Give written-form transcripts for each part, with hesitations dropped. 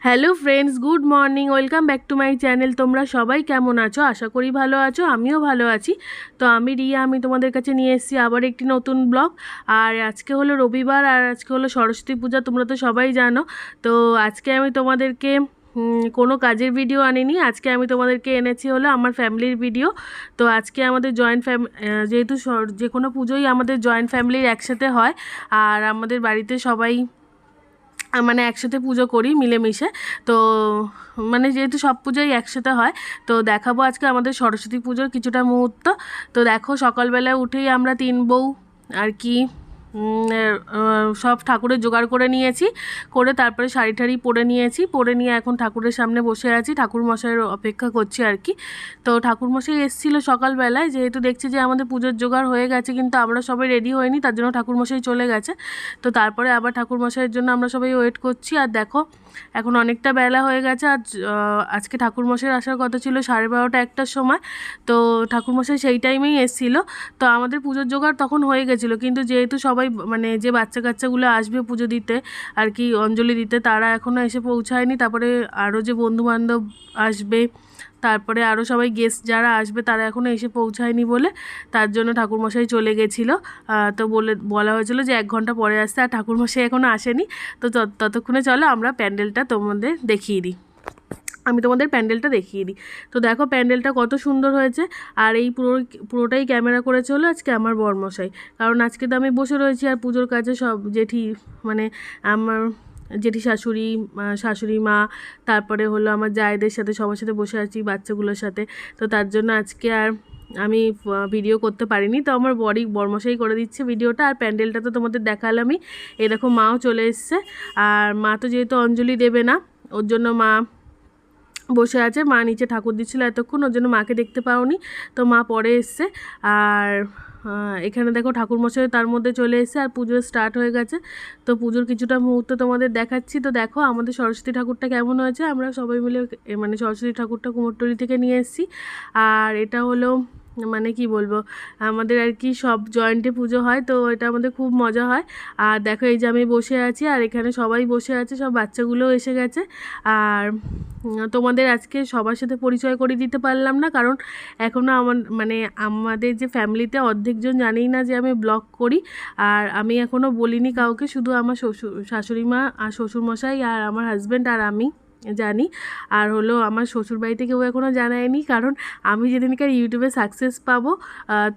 Hello friends, good morning, welcome back to my channel. তোমরা সবাই কেমন আছো? আশা করি ভালো আছো, আমিও ভালো আছি। তো আমি রিয়া, আমি তোমাদের কাছে নিয়ে এসেছি আবার একটি নতুন ব্লগ। আর আজকে হলো রবিবার, আর আজকে হলো সরস্বতী পূজা, তোমরা তো সবাই জানো। তো আজকে আমি তোমাদেরকে কোনো কাজের ভিডিও আনিনি, আজকে আমি তোমাদেরকে এনেছি হলো আমার ফ্যামিলির ভিডিও। তো আজকে আমাদের যেহেতু যে কোনো পুজোই আমাদের জয়েন্ট ফ্যামিলির একসাথে হয়, আর আমাদের বাড়িতে সবাই মানে একসাথে পুজো করি মিলেমিশে। তো মানে যেহেতু সব পুজোই একসাথে হয়, তো দেখাবো আজকে আমাদের সরস্বতী পুজোর কিছুটা মুহূর্ত। তো দেখো, সকালবেলা উঠেই আমরা তিন বউ আর কি সব ঠাকুরের জোগাড় করে নিয়েছি, করে তারপরে শাড়ি ঠাড়ি পরে নিয়েছি, পরে নিয়ে এখন ঠাকুরের সামনে বসে আছি, ঠাকুরমশাইয়ের অপেক্ষা করছি আর কি। তো ঠাকুরমশাই এসেছিলো সকালবেলায়, যেহেতু দেখছি যে আমাদের পুজোর জোগাড় হয়ে গেছে কিন্তু আমরা সবাই রেডি হইনি, তার জন্য ঠাকুরমশাই চলে গেছে। তো তারপরে আবার ঠাকুরমশাইয়ের জন্য আমরা সবাই ওয়েট করছি। আর দেখো, এখন অনেকটা বেলা হয়ে গেছে, আর আজকে ঠাকুরমশাইয়ের আসার কথা ছিল 12:30 একটার সময়। তো ঠাকুরমশাই সেই টাইমেই এসেছিলো। তো আমাদের পুজোর জোগাড় তখন হয়ে গেছিলো, কিন্তু যেহেতু সবাই মানে যে বাচ্চা কাচ্চাগুলো আসবে পুজো দিতে আর কি, অঞ্জলি দিতে, তারা এখনও এসে পৌঁছায়নি। তারপরে আরও যে বন্ধুবান্ধব আসবে, তারপরে আরও সবাই গেস্ট যারা আসবে, তারা এখনও এসে পৌঁছায়নি বলে তার জন্য ঠাকুরমশাই চলে গেছিলো। তো বলা হয়েছিল যে 1 ঘন্টা পরে আসতে, আর ঠাকুরমশাই এখনও আসেনি। তো ততক্ষণে চলো আমরা প্যান্ডেলটা তোমাদের দেখিয়ে দিই, আমি তোমাদের প্যান্ডেলটা দেখিয়ে দিই। তো দেখো প্যান্ডেলটা কত সুন্দর হয়েছে। আর এই পুরোটাই ক্যামেরা করেছে হলো আজকে আমার বরমশাই, কারণ আজকে তো আমি বসে রয়েছি আর পুজোর কাছে সব জেঠি, মানে আমার জেঠি শাশুড়ি, শাশুড়ি মা, তারপরে হলো আমার জায়েদের সাথে সবার সাথে বসে আছি বাচ্চাগুলোর সাথে। তো তার জন্য আজকে আর আমি ভিডিও করতে পারিনি। তো আমার বরমশাই করে দিচ্ছে ভিডিওটা। আর প্যান্ডেলটা তো তোমাদের দেখালামই। এই দেখো মাও চলে এসছে, আর মা তো যেহেতু অঞ্জলি দেবে না, ওর জন্য মা বসে আছে। মা নিচে ঠাকুর দিচ্ছিল এতক্ষণ, ওর জন্য মাকে দেখতে পাওনি, তো মা পরে এসছে। আর এখানে দেখো ঠাকুরমশাই তার মধ্যে চলে এসছে, আর পুজো স্টার্ট হয়ে গেছে। তো পুজোর কিছুটা মুহূর্ত তোমাদের দেখাচ্ছি। তো দেখো আমাদের সরস্বতী ঠাকুরটা কেমন হয়েছে। আমরা সবাই মিলে মানে সরস্বতী ঠাকুরটা কুমোরটুলি থেকে নিয়ে এসেছি। আর এটা হলো মানে কি বলবো, আমাদের আর কি সব জয়েন্টে পুজো হয়, তো এটা আমাদের খুব মজা হয়। আর দেখো এই যে আমি বসে আছি, আর এখানে সবাই বসে আছে, সব বাচ্চাগুলোও এসে গেছে। আর তোমাদের আজকে সবার সাথে পরিচয় করিয়ে দিতে পারলাম না, কারণ এখনও মানে আমাদের যে ফ্যামিলিতে অর্ধেকজন জানেই না যে আমি ব্লগ করি। আর আমি এখনও বলিনি কাউকে, শুধু আমার শাশুড়ি মা আর শ্বশুরমশাই আর আমার হাজব্যান্ড আর আমি জানি। আর হলো আমার শ্বশুরবাড়িতে কেউ এখনও জানায়নি, কারণ আমি যেদিনকার ইউটিউবে সাকসেস পাবো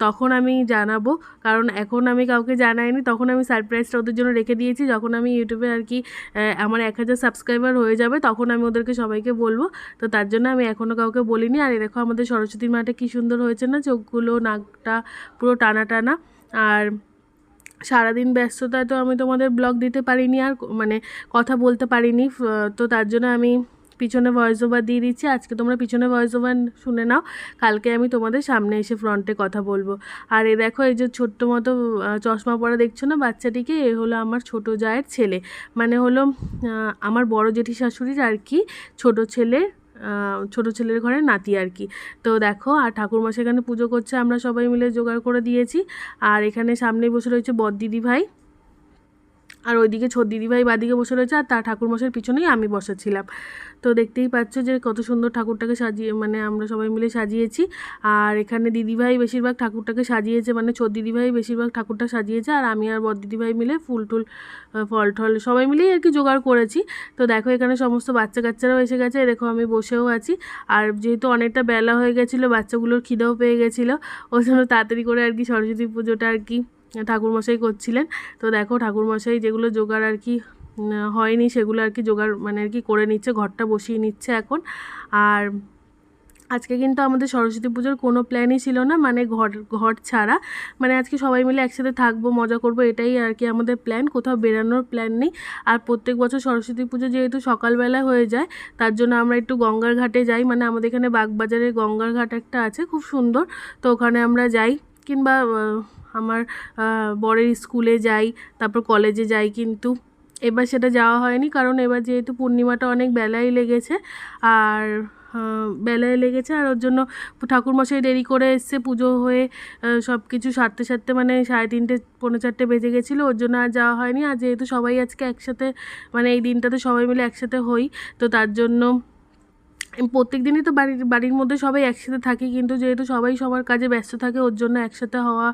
তখন আমি জানাবো। কারণ এখন আমি কাউকে জানাইনি, তখন আমি সারপ্রাইজটা ওদের জন্য রেখে দিয়েছি। যখন আমি ইউটিউবে আর কি আমার 1000 সাবস্ক্রাইবার হয়ে যাবে, তখন আমি ওদেরকে সবাইকে বলবো। তো তার জন্য আমি এখনও কাউকে বলিনি। আর দেখো আমাদের সরস্বতী মাটা কী সুন্দর হয়েছে না, চোখগুলো নাকটা পুরো টানা টানা। আর সারাদিন ব্যস্ততায় তো আমি তোমাদের ব্লগ দিতে পারিনি, আর মানে কথা বলতে পারিনি। তো তার জন্য আমি পিছনে ভয়েস ওভার দিয়ে দিচ্ছি। আজকে তোমরা পিছনে ভয়েস ওভার শুনে নাও, কালকে আমি তোমাদের সামনে এসে ফ্রন্টে কথা বলবো। আর এ দেখো, এই যে ছোট্ট মতো চশমা পরা দেখছো না বাচ্চাটিকে, এ হলো আমার ছোটো জায়ের ছেলে, মানে হলো আমার বড় জেঠি শাশুড়ির আর কি ছোটো ছেলের ঘরে নাতি আর কি। তো দেখো, আর ঠাকুরমশাই এখানে পুজো করছে, আমরা সবাই মিলে জোগাড় করে দিয়েছি। আর এখানে সামনেই বসে রয়েছে বড়দিদি ভাই, আর ওইদিকে ছোট দিদিভাই বাদিকে বসে রয়েছে, আর তার ঠাকুরমশাইয়ের পিছনেই আমি বসেছিলাম। তো দেখতেই পাচ্ছ যে কত সুন্দর ঠাকুরটাকে সাজিয়ে, মানে আমরা সবাই মিলে সাজিয়েছি। আর এখানে দিদিভাই বেশিরভাগ ঠাকুরটাকে সাজিয়েছে, মানে ছোট দিদিভাই বেশিরভাগ ঠাকুরটা সাজিয়েছে, আর আমি আর বড় দিদিভাই মিলে ফুল টুল ফল টল সবাই মিলেই আর কি জোগাড় করেছি। তো দেখো এখানে সমস্ত বাচ্চা কাচ্চারাও এসে গেছে, দেখো আমি বসেও আছি। আর যেহেতু অনেকটা বেলা হয়ে গেছিলো, বাচ্চাগুলোর খিদেও পেয়ে গেছিলো, ওই জন্য তাড়াতাড়ি করে আর কি সরস্বতী পুজোটা আর কি ঠাকুরমশাই করছিলেন। তো দেখো ঠাকুরমশাই যেগুলো জোগাড় আর কি হয়নি, সেগুলো আর কি জোগাড় মানে আর কি করে নিচ্ছে, ঘরটা বসিয়ে নিচ্ছে এখন। আর আজকে কিন্তু আমাদের সরস্বতী পুজোর কোনো প্ল্যানই ছিল না, মানে ঘর ছাড়া, মানে আজকে সবাই মিলে একসাথে থাকবো, মজা করব, এটাই আর কি আমাদের প্ল্যান, কোথাও বেরানোর প্ল্যান নেই। আর প্রত্যেক বছর সরস্বতী পুজো যেহেতু সকালবেলা হয়ে যায়, তার জন্য আমরা একটু গঙ্গার ঘাটে যাই, মানে আমাদের এখানে বাগবাজারে গঙ্গার ঘাট একটা আছে খুব সুন্দর, তো ওখানে আমরা যাই। কিংবা আমার বরের স্কুলে যাই, তারপর কলেজে যাই, কিন্তু এবার সেটা যাওয়া হয়নি, কারণ এবার যেহেতু পূর্ণিমাটা অনেক বেলাই লেগেছে। আর বেলায় লেগেছে, আর ওর জন্য ঠাকুরমশাই দেরি করে এসছে, পুজো হয়ে সব কিছু সারতে সারতে মানে 3:30 পৌনে 4টে বেজে গেছিলো, ওর জন্য আর যাওয়া হয়নি। আর যেহেতু সবাই আজকে একসাথে মানে এই দিনটাতে সবাই মিলে একসাথে হই, তো তার জন্য প্রত্যেক দিনই তো বাড়ির মধ্যে সবাই একসাথে থাকি, কিন্তু যেহেতু সবাই সবার কাজে ব্যস্ত থাকে, ওর জন্য একসাথে হওয়া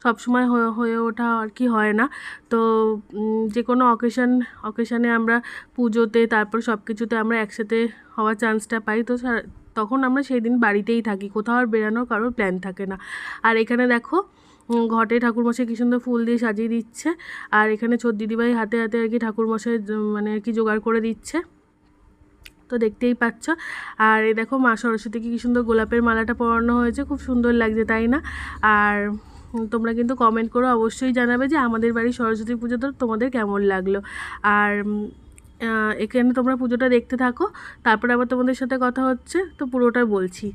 সবসময় হয়ে ওঠা আর কি হয় না। তো যে কোনো অকেশানে আমরা পুজোতে তারপর সব কিছুতে আমরা একসাথে হওয়ার চান্সটা পাই, তো তখন আমরা সেই দিন বাড়িতেই থাকি, কোথাও আর বেরানোর কারোর প্ল্যান থাকে না। আর এখানে দেখো ঘটে ঠাকুরমশাই কী সুন্দর ফুল দিয়ে সাজিয়ে দিচ্ছে, আর এখানে ছোট দিদিভাই হাতে হাতে আর কি ঠাকুরমশাই মানে আর কি জোগাড় করে দিচ্ছে, তো দেখতেই পাচ্ছ। আর এই দেখো মা সরস্বতীকে কী সুন্দর গোলাপের মালাটা পরানো হয়েছে, খুব সুন্দর লাগছে তাই না? আর তোমরা কিন্তু কমেন্ট করে অবশ্যই জানাবে যে আমাদের বাড়ির সরস্বতী পুজোটা তোমাদের কেমন লাগলো। আর এখানে তোমরা পুজোটা দেখতে থাকো, তারপরে আবার তোমাদের সাথে কথা হচ্ছে, তো পুরোটা বলছি।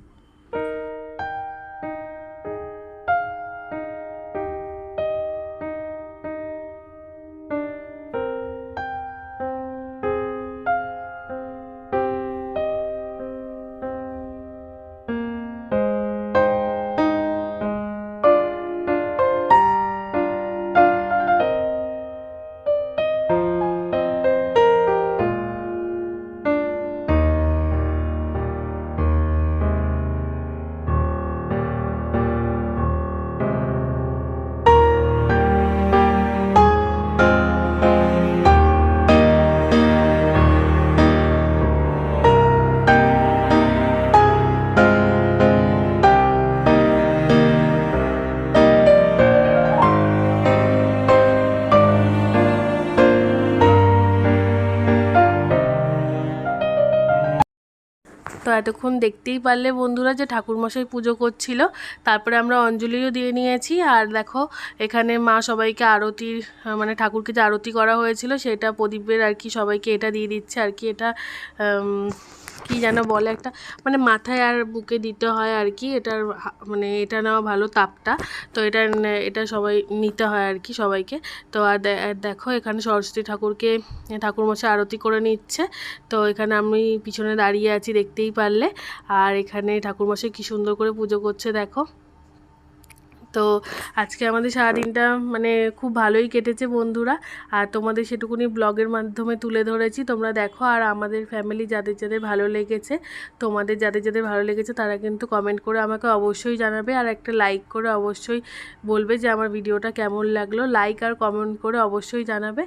তো এতক্ষণ দেখতেই পারলে বন্ধুরা যে ঠাকুরমশাই পুজো করছিল, তারপরে আমরা অঞ্জলিও দিয়ে নিয়েছি। আর দেখো এখানে মা সবাইকে আরতির মানে ঠাকুরকে যে আরতি করা হয়েছিল সেটা প্রদীপের আর কি সবাইকে এটা দিয়ে দিচ্ছে আর কি, এটা কি যেন বলে একটা মানে মাথায় আর বুকে দিতে হয় আর কি, এটার মানে এটা নেওয়া ভালো তাপটা, তো এটা সবাই নিতে হয় আর কি সবাইকে। তো আর দেখো এখানে সরস্বতী ঠাকুরকে ঠাকুরমশাই আরতি করে নিচ্ছে, তো এখানে আমি পিছনে দাঁড়িয়ে আছি দেখতেই পারলে। আর এখানে ঠাকুরমশাই কী সুন্দর করে পুজো করছে দেখো। তো আজকে আমাদের সারাদিনটা মানে খুব ভালোই কেটেছে বন্ধুরা, আর তোমাদের সেটুকুনি ব্লগের মাধ্যমে তুলে ধরেছি, তোমরা দেখো। আর আমাদের ফ্যামিলি যাদের যাদের ভালো লেগেছে, তোমাদের যাদের যাদের ভালো লেগেছে তারা কিন্তু কমেন্ট করে আমাকে অবশ্যই জানাবে, আর একটা লাইক করে অবশ্যই বলবে যে আমার ভিডিওটা কেমন লাগলো, লাইক আর কমেন্ট করে অবশ্যই জানাবে।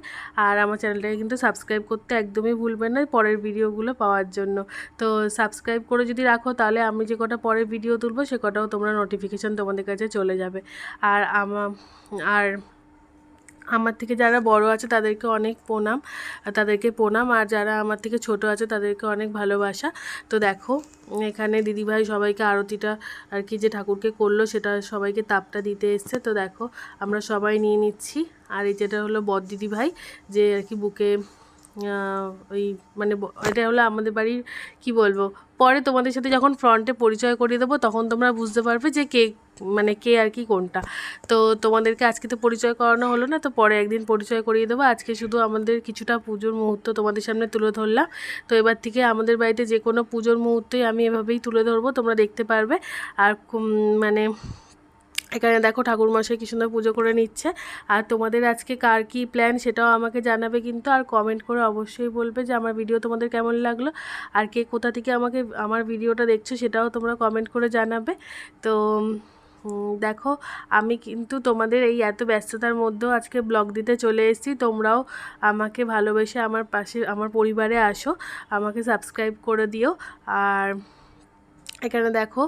আর আমার চ্যানেলটাকে কিন্তু সাবস্ক্রাইব করতে একদমই ভুলবেন না পরের ভিডিওগুলো পাওয়ার জন্য। তো সাবস্ক্রাইব করে যদি রাখো তাহলে আমি যে কটা পরের ভিডিও তুলবো সে কটাও তোমরা নোটিফিকেশান তোমাদের কাছে চলে যাবে। আর আমার থেকে যারা বড় আছে তাদেরকে অনেক প্রণাম, আর যারা আমার থেকে ছোট আছে তাদেরকে অনেক ভালোবাসা। তো দেখো এখানে দিদিভাই সবাইকে আরতিটা আর কি যে ঠাকুরকে করলো সেটা সবাইকে তাপটা দিতে এসছে, তো দেখো আমরা সবাই নিয়ে নিচ্ছি। আর এই যেটা হলো বড় দিদিভাই যে আর কি বুকে ওই মানে এটা হলো আমাদের বাড়ির কি বলবো, পরে তোমাদের সাথে যখন ফ্রন্টে পরিচয় করিয়ে দেবো তখন তোমরা বুঝতে পারবে যে কে আর কি কোনটা। তো তোমাদেরকে আজকে তো পরিচয় করানো হলো না, তো পরে একদিন পরিচয় করিয়ে দেবো। আজকে শুধু আমাদের কিছুটা পুজোর মুহূর্ত তোমাদের সামনে তুলে ধরলাম। তো এবার থেকে আমাদের বাড়িতে যে কোনো পুজোর মুহূর্তেই আমি এভাবেই তুলে ধরবো, তোমরা দেখতে পারবে। আর মানে এখানে দেখো ঠাকুরমশাই কী সুন্দর পুজো করে নিচ্ছে। আর তোমাদের আজকে কার কী প্ল্যান সেটাও আমাকে জানাবে কিন্তু, আর কমেন্ট করে অবশ্যই বলবে যে আমার ভিডিও তোমাদের কেমন লাগলো, আর কে কোথা থেকে আমার ভিডিওটা দেখছো সেটাও তোমরা কমেন্ট করে জানাবে। তো দেখো আমি কিন্তু তোমাদের এই এত ব্যস্ততার মধ্যেও আজকে ব্লগ দিতে চলে এসেছি, তোমরাও আমাকে ভালোবেসে আমার পাশে আমার পরিবারে আসো, আমাকে সাবস্ক্রাইব করে দিও। আর এখানে দেখো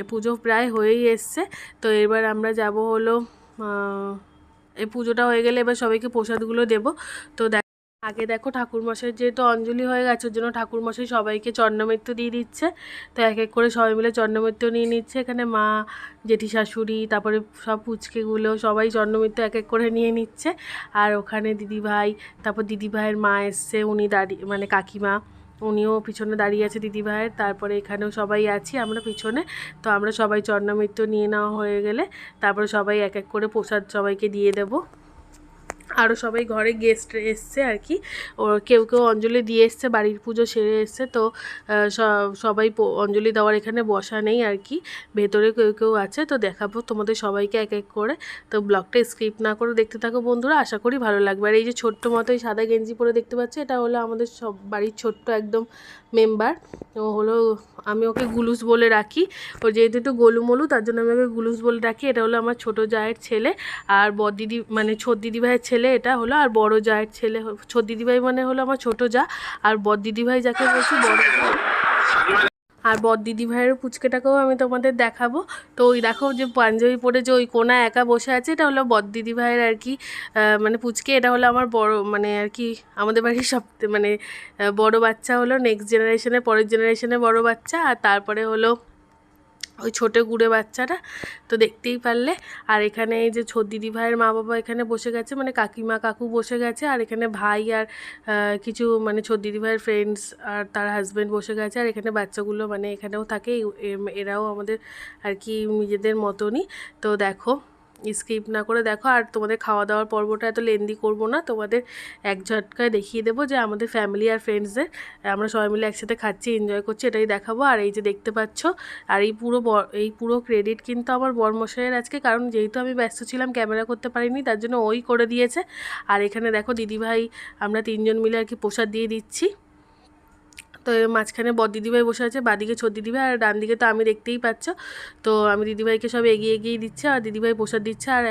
পুজো প্রায় হয়েই এসছে, তো এবার আমরা যাব হলো এই পুজোটা হয়ে গেলে এবার সবাইকে প্রসাদগুলো দেবো। তো আগে দেখো ঠাকুরমশাই যেহেতু অঞ্জলি হয়ে গেছে ওর জন্য ঠাকুরমশাই সবাইকে চন্দ্রমৃত্যু দিয়ে দিচ্ছে, তো এক এক করে সবাই মিলে চন্দ্রমৃত্যু নিয়ে নিচ্ছে। এখানে মা, জেঠি শাশুড়ি, তারপরে সব পুচকেগুলো সবাই চন্দ্রমৃত্যু এক এক করে নিয়ে নিচ্ছে। আর ওখানে দিদিভাই, তারপর দিদিভাইয়ের মা এসছে, উনি দাঁড়িয়ে মানে কাকিমা, উনিও পিছনে দাঁড়িয়ে আছে দিদিভাইয়ের, তারপরে এখানেও সবাই আছি আমরা পিছনে। তো আমরা সবাই চন্দ্রমৃত্যু নিয়ে নেওয়া হয়ে গেলে তারপরে সবাই এক এক করে প্রসাদ সবাইকে দিয়ে দেবো। আরও সবাই ঘরে গেস্ট এসছে আর কি। ও কেউ কেউ অঞ্জলি দিয়ে এসছে, বাড়ির পুজো সেরে এসছে। তো সবাই অঞ্জলি দেওয়ার এখানে বসা নেই আর কি, ভেতরে কেউ কেউ আছে। তো দেখাবো তোমাদের সবাইকে এক এক করে। তো ব্লগটা স্কিপ না করে দেখতে থাকো বন্ধুরা, আশা করি ভালো লাগবে। আর এই যে ছোট্ট মতো এই সাদা গেঞ্জি পরে দেখতে পাচ্ছি, এটা হলো আমাদের সব বাড়ির ছোট্ট একদম মেম্বার। ও হলো, আমি ওকে গুলুস বলে রাখি। ও যেহেতু একটু গোলুমলু, তার জন্য আমি ওকে গুলুস বলে রাখি। এটা হলো আমার ছোটো জায়ের ছেলে, আর বড় দিদি মানে ছোট দিদিভাইয়ের ছেলে এটা হলো, আর বড় জায়ের ছেলে। ছোট দিদিভাই মানে হলো আমার ছোটো যা, আর বড় দিদিভাই যাকে বলছি বড় যা। আর বড় দিদিভাইয়ের পুচকেটাকেও আমি তোমাদের দেখাবো। তো ওই দেখো যে পাঞ্জাবি পরে যে ওই কোনায় একা বসে আছে, এটা হলো বড় দিদিভাইয়ের আর কি মানে পুচকে। এটা হলো আমার বড় মানে আর কি আমাদের বাড়ির সব মানে বড় বাচ্চা, হলো নেক্সট জেনারেশনের পরের জেনারেশনের বড় বাচ্চা। আর তারপরে হলো ওই ছোটো গুড়ে বাচ্চাটা, তো দেখতেই পারলে। আর এখানে এই যে ছোট দিদি ভাইয়ের মা বাবা এখানে বসে গেছে, মানে কাকিমা কাকু বসে গেছে। আর এখানে ভাই আর কিছু মানে ছোট দিদি ভাইয়ের ফ্রেন্ডস আর তার হাজব্যান্ড বসে গেছে। আর এখানে বাচ্চাগুলো মানে এখানেও থাকে, এরাও আমাদের আর কি নিজেদের মতনই। তো দেখো, স্কিপ না করে দেখো। আর তোমাদের খাওয়া দাওয়ার পর্বটা এত লেন্দি করব না, তোমাদের এক ঝটকায় দেখিয়ে দেবো যে আমাদের ফ্যামিলি আর ফ্রেন্ডসদের আমরা সবাই মিলে একসাথে খাচ্ছি, এনজয় করছি, এটাই দেখাবো। আর এই যে দেখতে পাচ্ছ, আর এই পুরো ক্রেডিট কিন্তু আমার বরমশাইয়ের আজকে, কারণ যেহেতু আমি ব্যস্ত ছিলাম ক্যামেরা করতে পারিনি, তার জন্য ওই করে দিয়েছে। আর এখানে দেখো দিদিভাই আমরা তিনজন মিলে আর কি প্রসাদ দিয়ে দিচ্ছি। তো মাঝখানে বড় দিদিভাই বসে আছে, বাদিকে ছোট দিদিভাই, আর ডান দিকে তো আমি দেখতেই পাচ্ছ। তো আমি দিদিভাইকে সব এগিয়ে এগিয়ে দিচ্ছে, আর দিদিভাই প্রসাদ দিচ্ছে, আর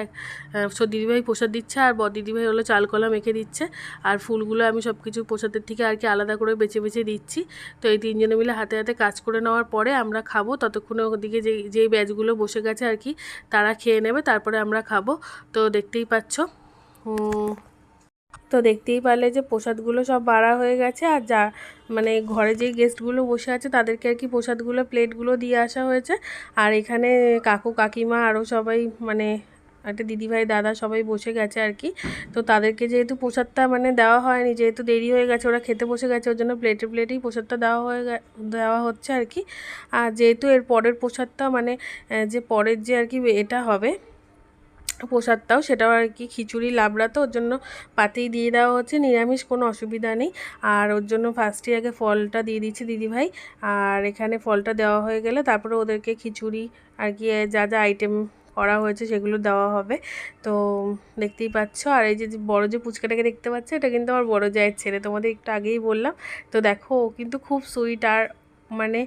ছোট দিদিভাই প্রসাদ দিচ্ছে, আর বড় দিদিভাই হলো চাল কলা মেখে দিচ্ছে। আর ফুলগুলো আমি সব কিছু প্রসাদের থেকে আর কি আলাদা করে বেছে বেছে দিচ্ছি। তো এই তিনজনে মিলে হাতে হাতে কাজ করে নেওয়ার পরে আমরা খাবো। ততক্ষণে ওদিকে যেই ব্যাচগুলো বসে গেছে আর কি, তারা খেয়ে নেবে, তারপরে আমরা খাবো। তো দেখতেই পাচ্ছ। তো দেখতেই পারলে যে প্রসাদগুলো সব বাড়া হয়ে গেছে। আর যা মানে ঘরে যেই গেস্টগুলো বসে আছে তাদেরকে আর কি প্রসাদগুলো প্লেটগুলো দিয়ে আসা হয়েছে। আর এখানে কাকু কাকিমা আরও সবাই মানে একটা দিদিভাই দাদা সবাই বসে গেছে আর কি। তো তাদেরকে যেহেতু প্রসাদটা মানে দেওয়া হয়নি, যেহেতু দেরি হয়ে গেছে, ওরা খেতে বসে গেছে, ওর জন্য প্লেটে প্লেটেই প্রসাদটা দেওয়া হচ্ছে আর কি। আর যেহেতু এর পরের প্রসাদটা মানে যে পরের যে আর কি এটা হবে প্রসাদটাও, সেটাও আর কি খিচুড়ি লাবড়া, তো ওর জন্য পাতেই দিয়ে দেওয়া হচ্ছে, নিরামিষ, কোনো অসুবিধা নেই। আর ওর জন্য ফার্স্টে আগে ফলটা দিয়ে দিচ্ছি দিদিভাই। আর এখানে ফলটা দেওয়া হয়ে গেলে তারপরে ওদেরকে খিচুড়ি আর কি যা যা আইটেম করা হয়েছে সেগুলো দেওয়া হবে। তো দেখতেই পাচ্ছ। আর এই যে বড় যে পুচকাটাকে দেখতে পাচ্ছ, এটা কিন্তু আমার বড় জায়ের ছেলে, তোমাদের একটু আগেই বললাম। তো দেখো ও কিন্তু খুব সুইট, আর মানে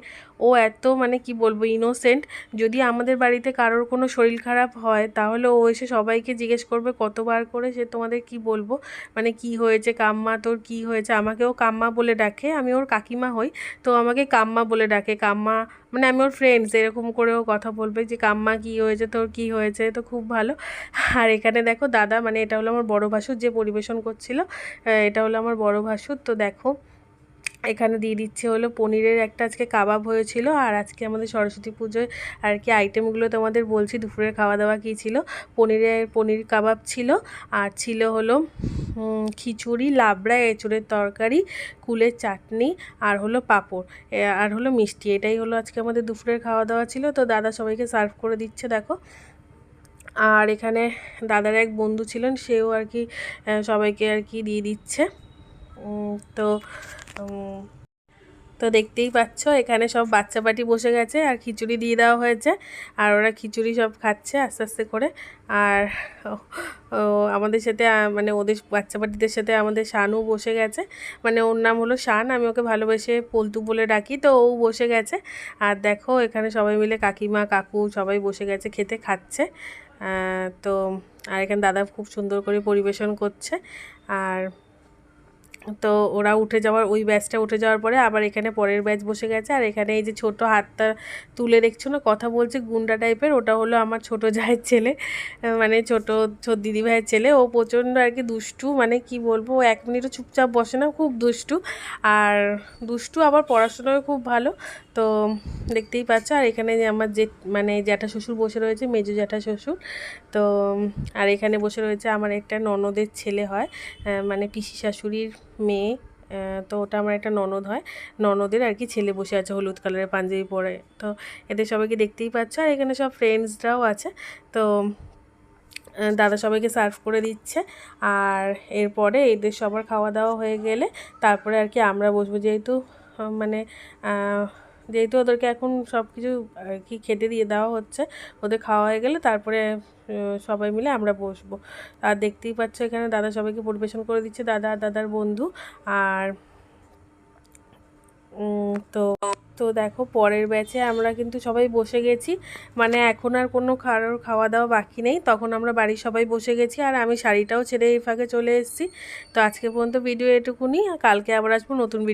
ও এত মানে কি বলবো ইনোসেন্ট। যদি আমাদের বাড়িতে কারোর কোনো শরীর খারাপ হয়, তাহলে ও এসে সবাইকে জিজ্ঞেস করবে কতবার করে, সে তোমাদের কি বলবো, মানে কি হয়েছে কাম্মা, তোর কি হয়েছে। আমাকেও কাম্মা বলে ডাকে, আমি ওর কাকিমা হই, তো আমাকে কাম্মা বলে ডাকে। কাম্মা মানে আমি ওর ফ্রেন্ডস, এরকম করেও কথা বলবে যে কাম্মা কি হয়েছে, তোর কি হয়েছে। তো খুব ভালো। আর এখানে দেখো দাদা, মানে এটা হলো আমার বড় ভাসুর যে পরিবেশন করছিল, এটা হলো আমার বড় ভাসুর। তো দেখো এখানে দিয়ে দিচ্ছে হলো পনিরের একটা আজকে কাবাব হয়েছিল। আর আজকে আমাদের সরস্বতী পুজোয় আর কি আইটেমগুলো তোমাদের বলছি, দুপুরের খাওয়া দাওয়া কী ছিল। পনির কাবাব ছিল, আর ছিল হলো খিচুড়ি, লাবড়া, এঁচুড়ের তরকারি, কুলের চাটনি, আর হলো পাঁপড়, আর হলো মিষ্টি। এটাই হলো আজকে আমাদের দুপুরের খাওয়া দাওয়া ছিল। তো দাদা সবাইকে সার্ভ করে দিচ্ছে দেখো। আর এখানে দাদার এক বন্ধু ছিলেন, সেও আর কি সবাইকে আর কি দিয়ে দিচ্ছে। তো তো দেখতেই পাচ্ছ এখানে সব বাচ্চা পাটি বসে গেছে, আর খিচুড়ি দিয়ে দেওয়া হয়েছে, আর ওরা খিচুড়ি সব খাচ্ছে আস্তে আস্তে করে। আর আমাদের সাথে মানে ওদের বাচ্চা পাটিদের সাথে আমাদের শানু বসে গেছে, মানে ওর নাম হলো শান, আমি ওকে ভালোবেসে পল্টু বলে ডাকি। তো ও বসে গেছে। আর দেখো এখানে সবাই মিলে কাকিমা কাকু সবাই বসে গেছে, খেতে খাচ্ছে। তো আর এখানে দাদা খুব সুন্দর করে পরিবেশন করছে। আর তো ওরা উঠে যাওয়ার, ওই ব্যাচটা উঠে যাওয়ার পরে আবার এখানে পরের ব্যাচ বসে গেছে। আর এখানে এই যে ছোট হাতটা তুলে দেখছো না, কথা বলছে গুন্ডা টাইপের, ওটা হলো আমার ছোট জায়ের ছেলে, মানে ছোট দিদিভাইয়ের ছেলে। ও প্রচণ্ড আর কি দুষ্টু, মানে কি বলবো, ও এক মিনিটও চুপচাপ বসে না, খুব দুষ্টু। আর দুষ্টু আবার পড়াশোনাও খুব ভালো। তো দেখতেই পাচ্ছ। আর এখানে যে আমার মানে জ্যাঠা শ্বশুর বসে রয়েছে, মেজো জ্যাঠা শ্বশুর। তো আর এখানে বসে রয়েছে আমার একটা ননদের ছেলে হয়, মানে পিসি শাশুড়ির মেয়ে। তো ওটা আমার একটা ননদ হয়, ননদের আর কি ছেলে বসে আছে হলুদ কালারের পাঞ্জাবি পরে। তো এদের সবাইকে দেখতেই পাচ্ছ। আর এখানে সব ফ্রেন্ডসরাও আছে। তো দাদা সবাইকে সার্ভ করে দিচ্ছে। আর এরপরে এদের সবার খাওয়া দাওয়া হয়ে গেলে তারপরে আর কি আমরা বসবো, যেহেতু মানে যেহেতু ওদেরকে এখন সব কিছু আর কি খেতে দিয়ে দেওয়া হচ্ছে, ওদের খাওয়া হয়ে গেলে তারপরে সবাই মিলে আমরা বসবো। আর দেখতেই পাচ্ছ এখানে দাদা সবাইকে পরিবেশন করে দিচ্ছে, দাদা আর দাদার বন্ধু। আর তো তো দেখো পরের ব্যাচে আমরা কিন্তু সবাই বসে গেছি, মানে এখন আর কোনো খাওয়া দাওয়া বাকি নেই, তখন আমরা বাড়ির সবাই বসে গেছি। আর আমি শাড়িটাও ছেড়ে এই ফাঁকে চলে এসেছি। তো আজকে পর্যন্ত ভিডিও এটুকুনি, কালকে আবার আসবো নতুন ভিডিও।